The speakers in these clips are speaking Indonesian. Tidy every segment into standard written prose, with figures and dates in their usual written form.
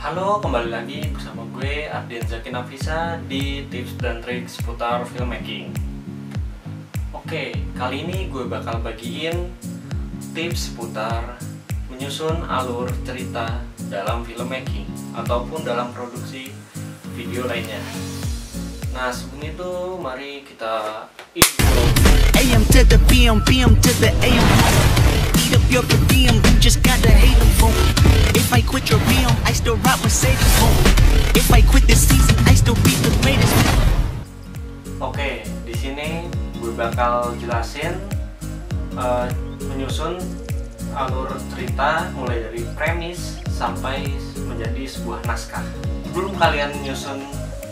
Halo, kembali lagi bersama gue Ardian Zaki Nafisa di tips dan trik seputar filmmaking. Oke, kali ini gue bakal bagiin tips seputar menyusun alur cerita dalam filmmaking ataupun dalam produksi video lainnya. Nah, sebelum itu mari kita intro. AM to the PM, PM to the AM. Eat up your per diem, you just gotta hate them for. If I quit your PM, I still rock Mercedes home. If I quit this season, I still be the greatest. Oke, di sini gue bakal jelasin menyusun alur cerita mulai dari premis sampai menjadi sebuah naskah. Sebelum kalian menyusun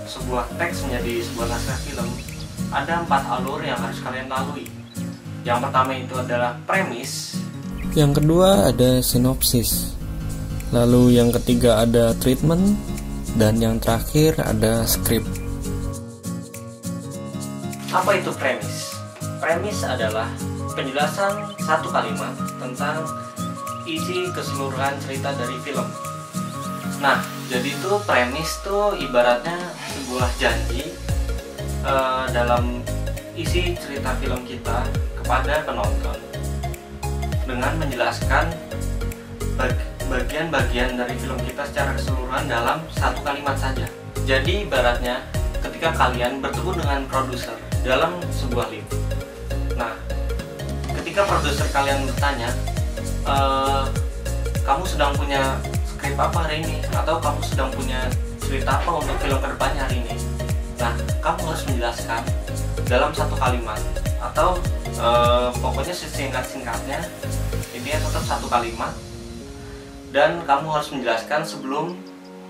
sebuah teks menjadi sebuah naskah film, ada 4 alur yang harus kalian lalui. Yang pertama itu adalah premis. Yang kedua ada sinopsis. Lalu yang ketiga ada treatment. Dan yang terakhir ada skrip. Apa itu premis? Premis adalah penjelasan satu kalimat tentang isi keseluruhan cerita dari film. Nah, jadi itu premis tuh ibaratnya sebuah janji dalam isi cerita film kita kepada penonton dengan menjelaskan bagian-bagian dari film kita secara keseluruhan dalam satu kalimat saja. Jadi ibaratnya ketika kalian bertemu dengan produser dalam sebuah lift. Nah, ketika produser kalian bertanya, kamu sedang punya skrip apa hari ini? Atau kamu sedang punya cerita apa untuk film kedepannya hari ini? Nah, kamu harus menjelaskan dalam satu kalimat atau pokoknya sesingkat-singkatnya, intinya tetap satu kalimat. Dan kamu harus menjelaskan sebelum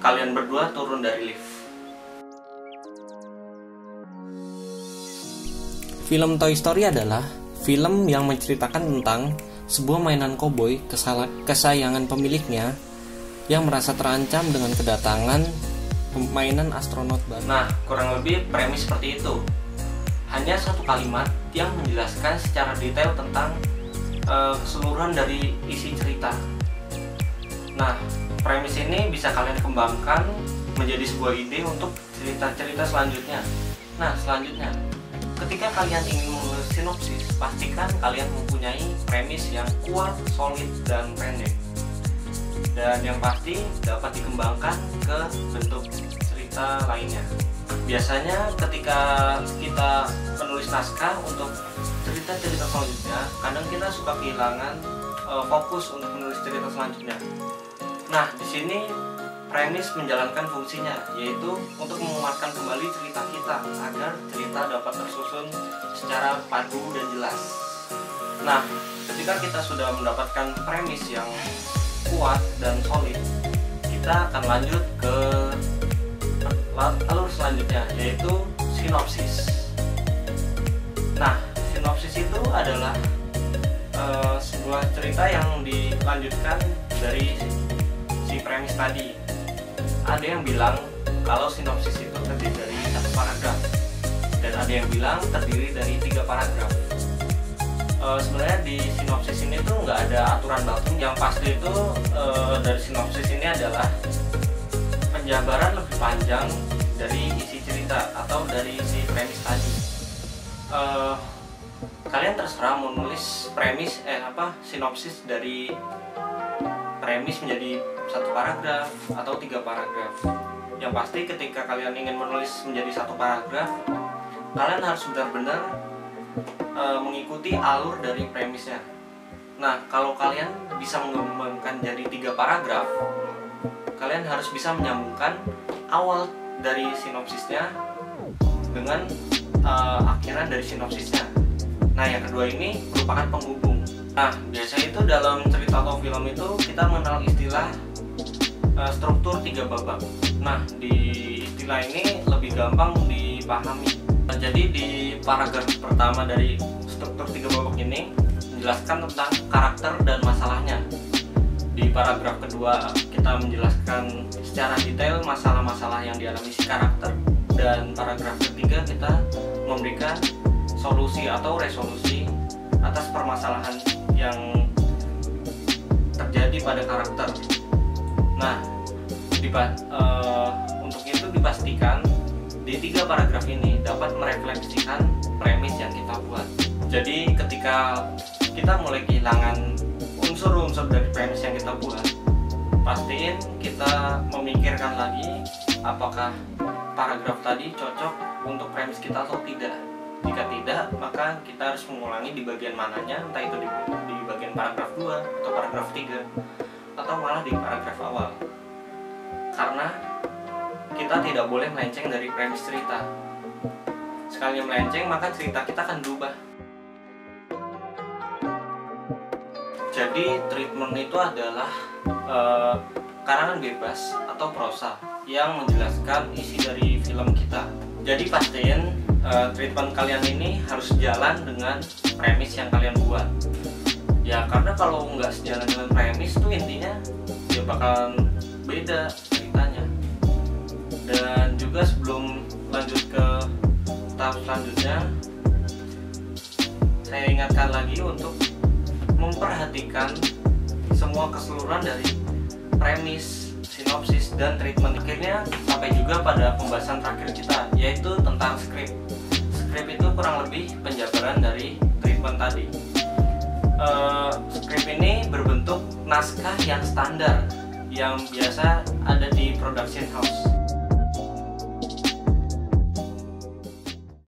kalian berdua turun dari lift. Film Toy Story adalah film yang menceritakan tentang sebuah mainan koboi kesayangan pemiliknya yang merasa terancam dengan kedatangan mainan astronot baru. Nah, kurang lebih premis seperti itu. Hanya satu kalimat yang menjelaskan secara detail tentang keseluruhan dari isi cerita. Nah, premis ini bisa kalian kembangkan menjadi sebuah ide untuk cerita-cerita selanjutnya. Nah, selanjutnya, ketika kalian ingin menulis sinopsis, pastikan kalian mempunyai premis yang kuat, solid, dan pendek. Dan yang pasti dapat dikembangkan ke bentuk cerita lainnya. Biasanya ketika kita menulis naskah untuk cerita-cerita selanjutnya, kadang kita suka kehilangan fokus untuk menulis cerita selanjutnya. Nah, di sini premis menjalankan fungsinya, yaitu untuk menguatkan kembali cerita kita agar cerita dapat tersusun secara padu dan jelas. Nah, ketika kita sudah mendapatkan premis yang kuat dan solid, kita akan lanjut ke alur selanjutnya, yaitu sinopsis. Nah, sinopsis itu adalah sebuah cerita yang dilanjutkan dari si premis tadi. Ada yang bilang kalau sinopsis itu terdiri dari 1 paragraf, dan ada yang bilang terdiri dari 3 paragraf. Sebenarnya di sinopsis ini tuh nggak ada aturan baku. Yang pasti itu dari sinopsis ini adalah penjabaran lebih panjang dari isi cerita atau dari isi premis tadi. Kalian terserah mau nulis premis sinopsis dari premis menjadi 1 paragraf atau 3 paragraf. Yang pasti ketika kalian ingin menulis menjadi 1 paragraf, kalian harus benar-benar mengikuti alur dari premisnya. Nah, kalau kalian bisa mengembangkan jadi 3 paragraf, kalian harus bisa menyambungkan awal dari sinopsisnya dengan akhiran dari sinopsisnya. Nah, yang kedua ini merupakan penghubung. Nah, biasanya itu dalam cerita atau film itu kita mengenal istilah struktur 3 babak. Nah, di istilah ini lebih gampang dipahami. Jadi di paragraf pertama dari struktur 3 babak ini menjelaskan tentang karakter dan masalahnya. Di paragraf kedua kita menjelaskan secara detail masalah-masalah yang dialami si karakter, dan paragraf ketiga kita memberikan solusi atau resolusi atas permasalahan yang terjadi pada karakter. Nah, di Untuk itu dipastikan di 3 paragraf ini dapat merefleksikan premis yang kita buat. Jadi ketika kita mulai kehilangan unsur-unsur dari premis yang kita buat, pastiin kita memikirkan lagi apakah paragraf tadi cocok untuk premis kita atau tidak. Jika tidak, maka kita harus mengulangi di bagian mananya, entah itu di bagian paragraf 2 atau paragraf 3 atau malah di paragraf awal. Karena kita tidak boleh melenceng dari premis cerita. Sekali melenceng, maka cerita kita akan berubah. Jadi treatment itu adalah karangan bebas atau prosa yang menjelaskan isi dari film kita. Jadi pastiin treatment kalian ini harus sejalan dengan premis yang kalian buat. Ya karena kalau nggak sejalan dengan premis tuh intinya ya bakalan beda ceritanya. Dan juga sebelum lanjut ke tahap selanjutnya, saya ingatkan lagi untuk memperhatikan semua keseluruhan dari premis, sinopsis, dan treatment. Akhirnya sampai juga pada pembahasan terakhir kita, yaitu tentang skrip. Skrip itu kurang lebih penjabaran dari treatment tadi. Skrip ini berbentuk naskah yang standar yang biasa ada di production house.